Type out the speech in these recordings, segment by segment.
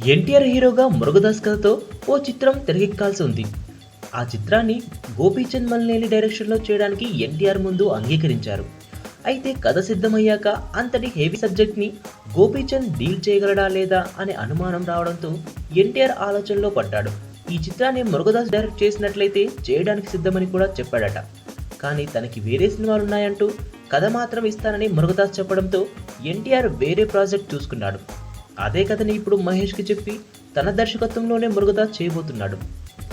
ఎన్టీఆర్ హీరోగా మురుగదాస్ కథతో ఓ చిత్రం తెరకెక్కాల్సి ఉంది. ఆ చిత్రాన్ని గోపీచంద్ మలినేని డైరెక్షన్లో చేయడానికి ఎన్టీఆర్ ముందు అంగీకరించారు. అయితే కథ సిద్ధమయ్యాక అంతటి హెవీ సబ్జెక్ట్ని గోపీచంద్ డీల్ చేయగలడా లేదా అనే అనుమానం రావడంతో ఎన్టీఆర్ ఆలోచనలో పడ్డాడు. ఈ చిత్రాన్ని మురుగదాస్ డైరెక్ట్ చేసినట్లయితే చేయడానికి సిద్ధమని కూడా చెప్పాడట. కానీ తనకి వేరే సినిమాలున్నాయంటూ కథ మాత్రం ఇస్తానని మురుగదాస్ చెప్పడంతో ఎన్టీఆర్ వేరే ప్రాజెక్ట్ చూసుకున్నాడు. అదే కథని ఇప్పుడు మహేష్కి చెప్పి తన దర్శకత్వంలోనే మురుగదాస్ చేయబోతున్నాడు.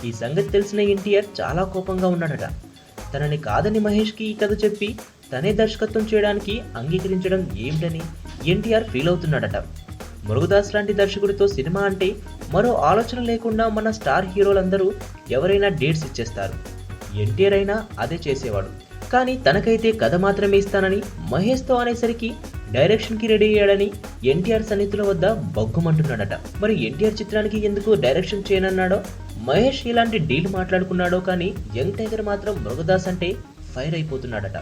ఈ సంగతి తెలిసిన ఎన్టీఆర్ చాలా కోపంగా ఉన్నాడట. తనని కాదని మహేష్కి ఈ కథ చెప్పి తనే దర్శకత్వం చేయడానికి అంగీకరించడం ఏమిటని ఎన్టీఆర్ ఫీల్ అవుతున్నాడట. మురుగదాస్ లాంటి దర్శకుడితో సినిమా అంటే మరో ఆలోచన లేకుండా మన స్టార్ హీరోలందరూ ఎవరైనా డేట్స్ ఇచ్చేస్తారు. ఎన్టీఆర్ అయినా అదే చేసేవాడు. కానీ తనకైతే కథ మాత్రమే ఇస్తానని మహేష్తో అనేసరికి డైరెక్షన్కి రెడీ అయ్యాడని ఎన్టీఆర్ సన్నిహితుల వద్ద బగ్గుమంటున్నాడట. మరి ఎన్టీఆర్ చిత్రానికి ఎందుకు డైరెక్షన్ చేయనన్నాడో, మహేష్ ఇలాంటి డీల్ మాట్లాడుకున్నాడో కానీ యంగ్ టైగర్ మాత్రం మురుగదాస్ అంటే ఫైర్ అయిపోతున్నాడట.